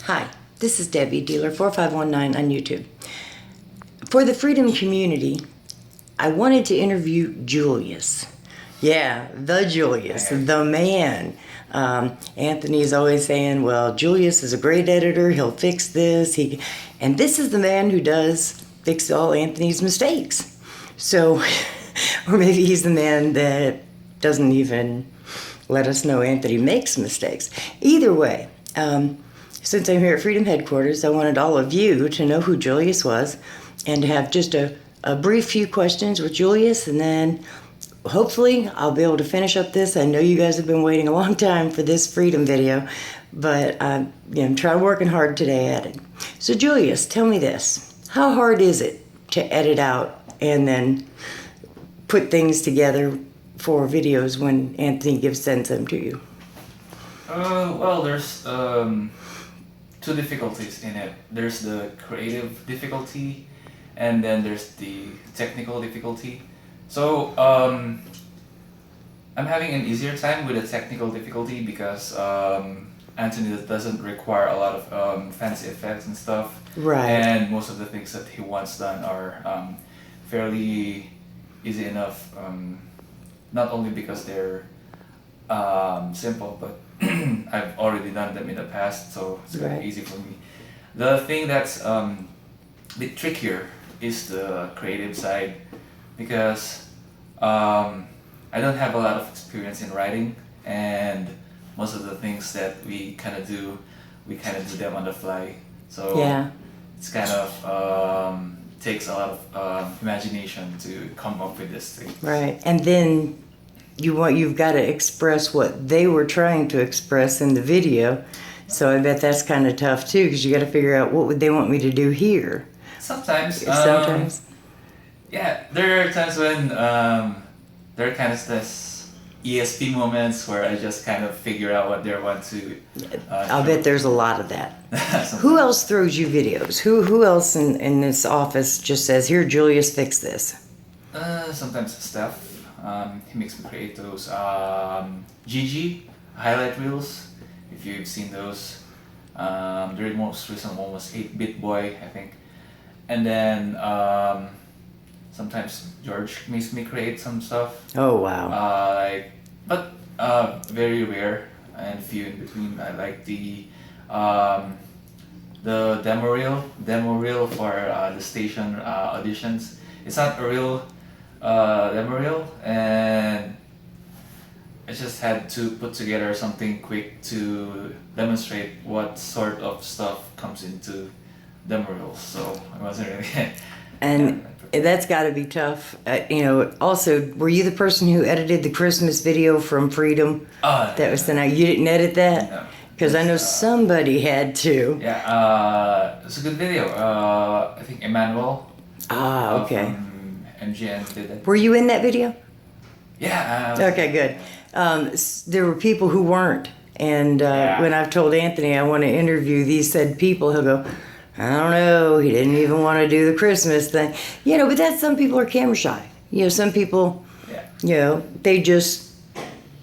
Hi, this is Debbie, Dealer4519 on YouTube. For the Freedom community, I wanted to interview Julius. Yeah, the Julius, the man. Anthony's always saying, well, Julius is a great editor, he'll fix this. And this is the man who does fix all Anthony's mistakes. So, or maybe he's the man that doesn't even let us know Anthony makes mistakes. Either way, since I'm here at Freedom Headquarters, I wanted all of you to know who Julius was and to have just a brief few questions with Julius, and then hopefully I'll be able to finish up this. I know you guys have been waiting a long time for this Freedom video, but I'm trying working hard today at it. So Julius, tell me this. How hard is it to edit out and then put things together for videos when Anthony sends them to you? Well, there's two difficulties in it. There's the creative difficulty, and then there's the technical difficulty. So I'm having an easier time with the technical difficulty because Anthony doesn't require a lot of fancy effects and stuff. Right. And most of the things that he wants done are fairly easy enough. Not only because they're simple, but I've already done them in the past, so it's very easy for me. The thing that's a bit trickier is the creative side, because I don't have a lot of experience in writing, and most of the things that we kind of do them on the fly. So it's kind of takes a lot of imagination to come up with this thing. Right, and then you've got to express what they were trying to express in the video. So I bet that's kind of tough too, because you got to figure out what would they want me to do here. Sometimes. Sometimes. Yeah, there are times when there are kind of this ESP moments where I just kind of figure out what they want to. I'll bet there's a lot of that. Who else throws you videos? Who else in this office just says, "Here, Julius, fix this"? Sometimes Steph. He makes me create those GG highlight reels. If you've seen those, the most recent one was 8-Bit Boy, I think. And then sometimes George makes me create some stuff. Oh wow! But very rare and few in between. I like the demo reel for the station auditions. It's not a real demo reel, and I just had to put together something quick to demonstrate what sort of stuff comes into demo reels. So I wasn't really. And that's got to be tough. Also, were you the person who edited the Christmas video from Freedom? That was the night. You didn't edit that? No. Because I know somebody had to. Yeah, it's a good video. I think Emmanuel. Okay. MGN did it. Were you in that video? Yeah. Okay, good. There were people who weren't. And when I've told Anthony I want to interview these said people, he'll go, I don't know, he didn't even want to do the Christmas thing. But that's, some people are camera shy. Some people, they just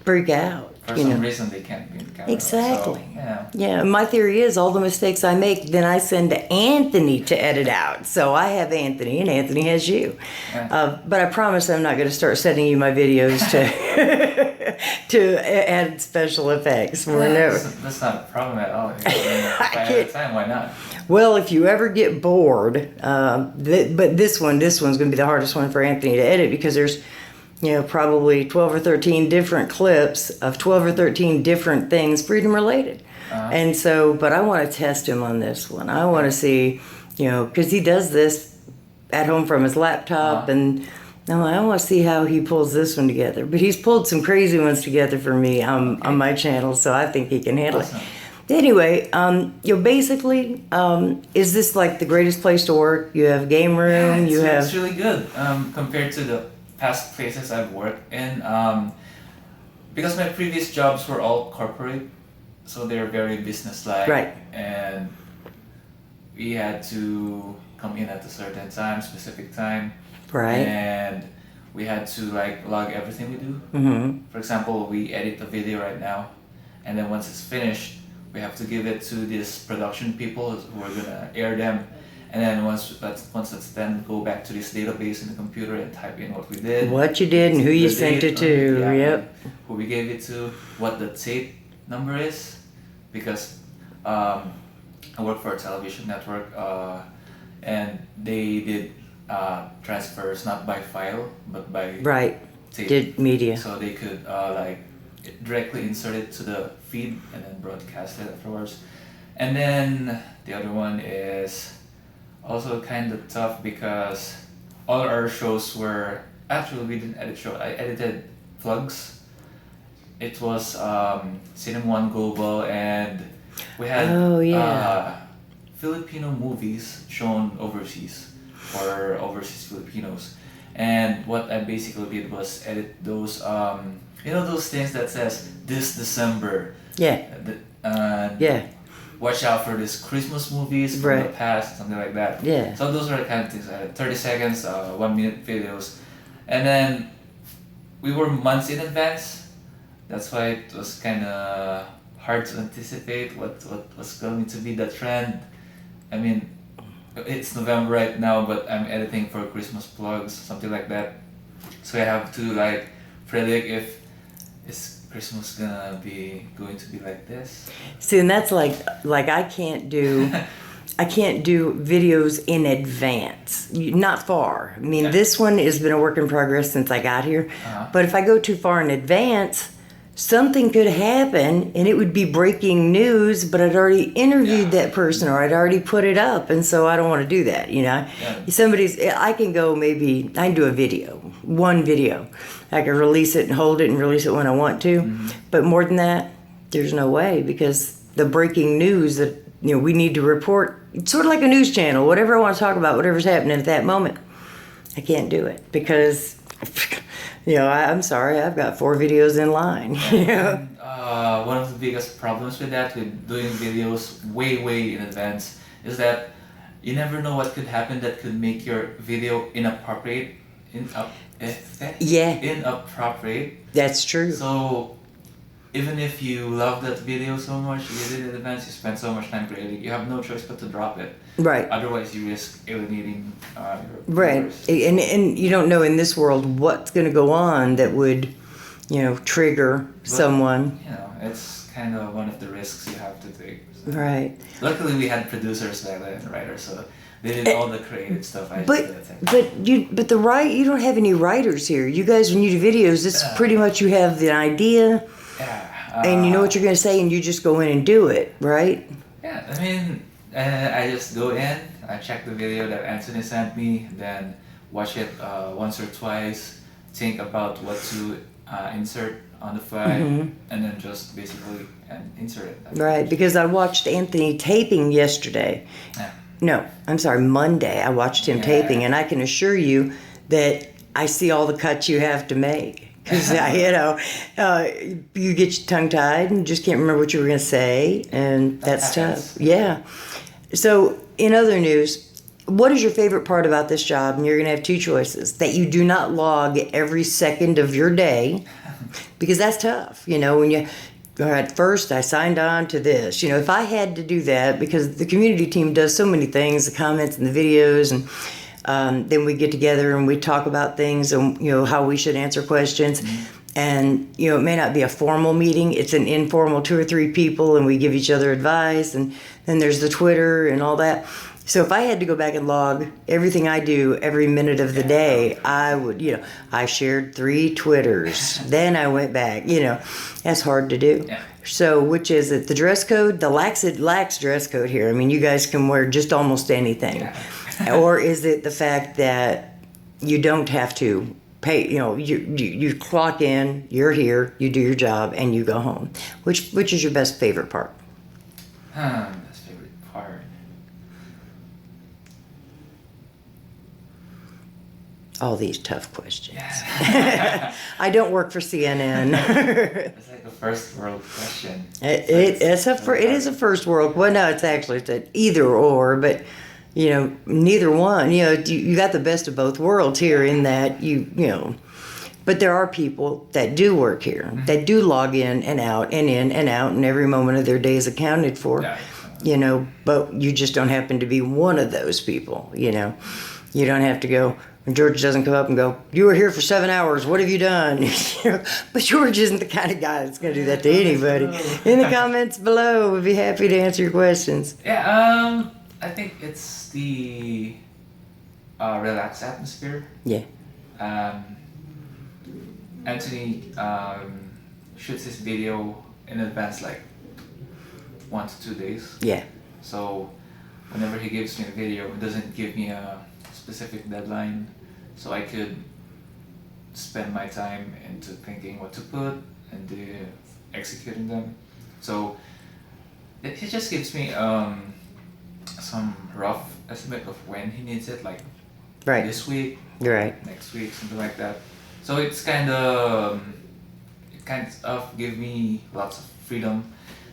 freak out. For some reason they can't be in the camera. Exactly. So, yeah, my theory is all the mistakes I make, then I send to Anthony to edit out. So I have Anthony and Anthony has you. Yeah. But I promise I'm not going to start sending you my videos to add special effects. That's not a problem at all. If I have time, why not? Well, if you ever get bored, but this one's going to be the hardest one for Anthony to edit, because there's probably 12 or 13 different clips of 12 or 13 different things freedom related. And so, but I want to test him on this one. I want to see, because he does this at home from his laptop, and I'm like, I want to see how he pulls this one together. But he's pulled some crazy ones together for me on my channel, so I think he can handle it. Anyway, basically, is this like the greatest place to work? You have game room, it's really good compared to the past places I've worked in, because my previous jobs were all corporate, so they're very business-like, and we had to come in at a certain time, specific time, and we had to log everything we do. For example, we edit the video right now, and then once it's finished, we have to give it to these production people who are gonna air them, and then once that's done, go back to this database in the computer and type in what we did, What you did, and who you the sent date, it to. yeah, Yep. who we gave it to, what the tape number is, because I work for a television network, and they did transfers not by file but by Right. tape. Did media. So they could like directly insert it to the feed and then broadcast it afterwards. And then the other one is also kind of tough because all our shows were actually, we didn't edit show. I edited plugs. It was Cinema One Global, and we had Filipino movies shown overseas for overseas Filipinos. And what I basically did was edit those, those things that says this December. Yeah. Yeah. Watch out for this Christmas movies from the past, something like that. Yeah. So those are the kind of things. 30 seconds, 1 minute videos, and then we were months in advance. That's why it was kind of hard to anticipate what was going to be the trend. I mean, it's November right now, but I'm editing for Christmas plugs, something like that. So I have to like predict if is Christmas going to be like this. See, and that's like I can't do videos in advance. Not far. I mean, this one has been a work in progress since I got here. But if I go too far in advance, something could happen and it would be breaking news, but I'd already interviewed that person or I'd already put it up, and so I don't want to do that, I can do a video, one video. I can release it and hold it and release it when I want to. Mm-hmm. But more than that, there's no way, because the breaking news that we need to report, it's sort of like a news channel, whatever I want to talk about, whatever's happening at that moment, I can't do it because I'm sorry, I've got 4 videos in line. One of the biggest problems with that, with doing videos way in advance, is that you never know what could happen that could make your video inappropriate. Inappropriate. That's true. So even if you love that video so much, you did it in advance, you spend so much time creating, you have no choice but to drop it. Right. Otherwise, you risk alienating your right. viewers. And you don't know in this world what's going to go on that would, trigger someone. It's kind of one of the risks you have to take. So. Right. Luckily, we had producers back then and writers, so they did all the creative stuff. You don't have any writers here. You guys, when you do videos, it's pretty much you have the idea. Yeah. And you know what you're going to say, and you just go in and do it, right? Yeah, I mean, I just go in, I check the video that Anthony sent me, then watch it once or twice, think about what to insert on the fly, and then just basically insert it. Right, because I watched Anthony taping yesterday. Yeah. No, I'm sorry, Monday. I watched him taping, and I can assure you that I see all the cuts you have to make. Because, you get tongue-tied and just can't remember what you were going to say, and that's tough. Yeah. So, in other news, what is your favorite part about this job? And you're going to have 2 choices. That you do not log every second of your day, because that's tough. When you... At first, I signed on to this. If I had to do that, because the community team does so many things, the comments and the videos, and then we get together and we talk about things and, how we should answer questions. And, it may not be a formal meeting. It's an informal 2 or 3 people, and we give each other advice. And then there's the Twitter and all that. So if I had to go back and log everything I do every minute of the day, I would, I shared 3 Twitters. Then I went back, that's hard to do. Yeah. So which is it? The dress code, the lax dress code here. I mean, you guys can wear just almost anything. Yeah. Or is it the fact that you don't have to pay, you clock in, you're here, you do your job, and you go home. Which is your best favorite part? Best favorite part. All these tough questions. Yeah. I don't work for CNN. It's like a first world question. It is a first world. Well, no, it's an either or, but neither one. You got the best of both worlds here in that But there are people that do work here, that do log in and out, and every moment of their day is accounted for. Yeah. You know, but you just don't happen to be one of those people, you know. You don't have to go, when George doesn't come up and go, you were here for 7 hours, what have you done? You know, but George isn't the kind of guy that's going to do that to anybody. In the comments below, we'd be happy to answer your questions. Yeah, I think it's the relaxed atmosphere. Yeah. Anthony shoots his video in advance, like 1 to 2 days. Yeah. So whenever he gives me a video, it doesn't give me a specific deadline, so I could spend my time into thinking what to put and executing them. So it just gives me some rough estimate of when he needs it, like Right. this week, Right. next week, something like that. So it's kind of give me lots of freedom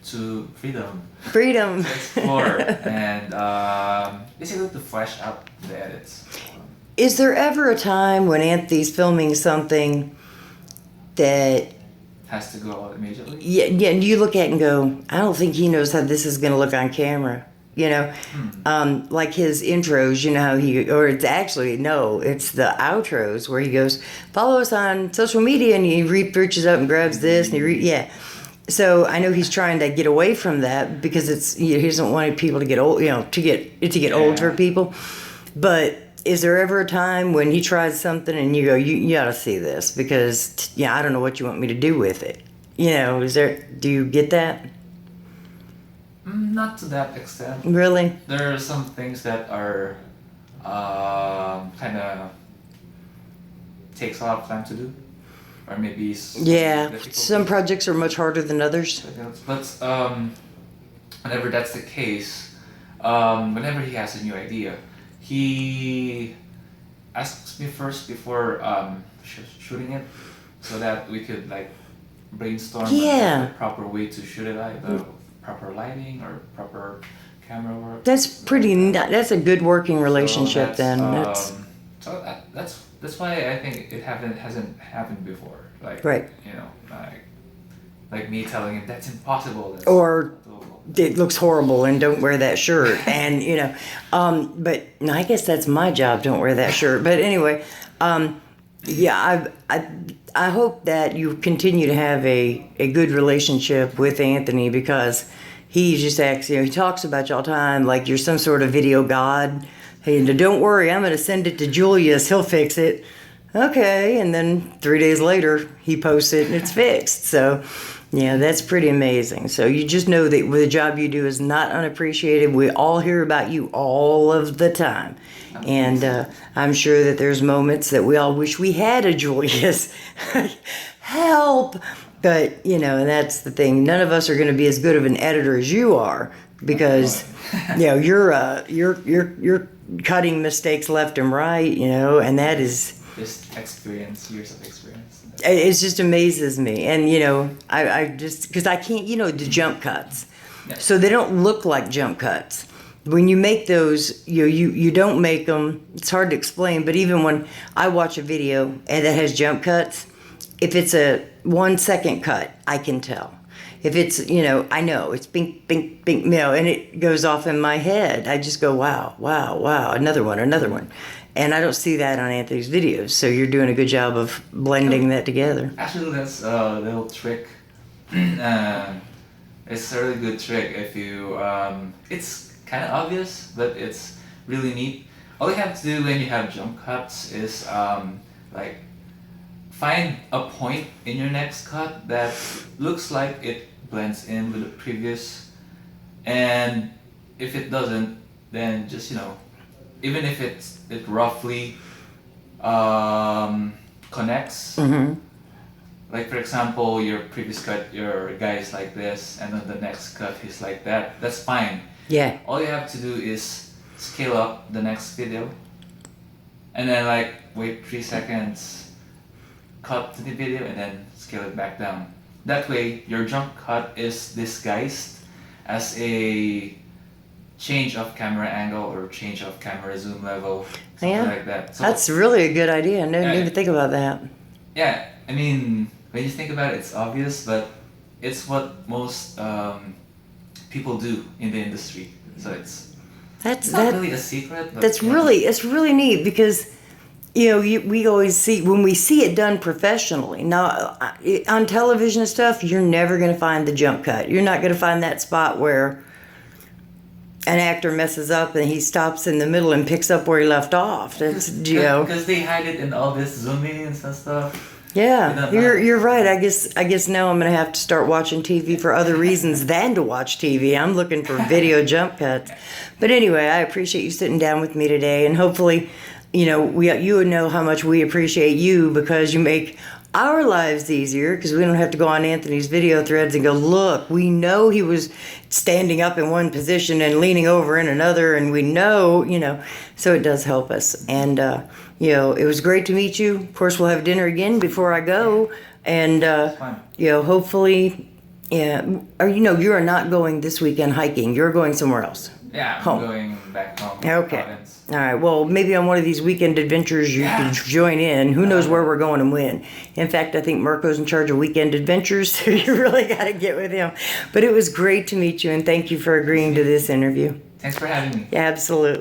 to explore and basically to flesh out the edits. Is there ever a time when Anthony's filming something that Has to go out immediately. yeah, and you look at it and go, I don't think he knows how this is going to look on camera. You know, like his intros, you know how it's the outros where he goes, follow us on social media, and he reaches up and grabs this, and So I know he's trying to get away from that because he doesn't want people to get old, you know, to get old for people. But is there ever a time when he tries something and you go, you got to see this because I don't know what you want me to do with it. You know, do you get that? Not to that extent. Really? There are some things that are kind of takes a lot of time to do, or maybe some projects are much harder than others. But whenever that's the case, whenever he has a new idea, he asks me first before shooting it, so that we could like brainstorm the proper way to shoot it, like proper lighting or proper camera work. That's a good working relationship. That's why I think it hasn't happened before. Like, right. You know, like me telling him that's impossible. Or it looks horrible and don't wear that shirt. And you know, but no, I guess that's my job. Don't wear that shirt. But anyway, I hope that you continue to have a good relationship with Anthony because he just acts, he talks about you all the time like you're some sort of video god. Hey, don't worry, I'm going to send it to Julius. He'll fix it. Okay, and then 3 days later, he posts it and it's fixed. So, that's pretty amazing. So you just know that the job you do is not unappreciated. We all hear about you all of the time. And I'm sure that there's moments that we all wish we had a Julius. Help! But, and that's the thing. None of us are going to be as good of an editor as you are because, you're cutting mistakes left and right, and that is... Just years of experience. It just amazes me. And, I just... Because I can't, the jump cuts. Yeah. So they don't look like jump cuts. When you make those, you don't make them, it's hard to explain, but even when I watch a video and that has jump cuts, if it's a 1 second cut, I can tell. If it's, I know, it's bink, bink, bink, and it goes off in my head. I just go, wow, another one. And I don't see that on Anthony's videos, so you're doing a good job of blending that together. Actually, that's a little trick. It's a really good trick if you, it's kind of obvious, but it's really neat. All you have to do when you have jump cuts is find a point in your next cut that looks like it blends in with the previous, and if it doesn't, then just even if it roughly connects. Mm-hmm. Like for example, your previous cut, your guy is like this, and then the next cut he's like that. That's fine. Yeah. All you have to do is scale up the next video, and then wait 3 seconds, cut to the video, and then scale it back down. That way, your jump cut is disguised as a change of camera angle or change of camera zoom level, something like that. So, that's really a good idea. I didn't even think about that. yeah, I mean, when you think about it, it's obvious, but it's what most people do in the industry. So it's not really a secret. But, That's really, it's really neat because, we always see, when we see it done professionally, now on television and stuff, you're never going to find the jump cut. You're not going to find that spot where an actor messes up and he stops in the middle and picks up where he left off. That's, because they hide it in all this zoom ins and stuff. Yeah, you're right. I guess now I'm gonna have to start watching TV for other reasons than to watch TV. I'm looking for video jump cuts. But anyway, I appreciate you sitting down with me today, and hopefully, you would know how much we appreciate you because you make our lives easier because we don't have to go on Anthony's video threads and go, look, we know he was standing up in one position and leaning over in another, and we know, so it does help us. And it was great to meet you. Of course, we'll have dinner again before I go, and hopefully, or you are not going this weekend hiking. You're going somewhere else. Yeah, I'm going back home. Okay. Province. All right. Well, maybe on one of these weekend adventures you can join in. Who knows where we're going and when. In fact, I think Mirko's in charge of weekend adventures, so you really got to get with him. But it was great to meet you, and thank you for agreeing to this interview. Thanks for having me. Yeah, absolutely.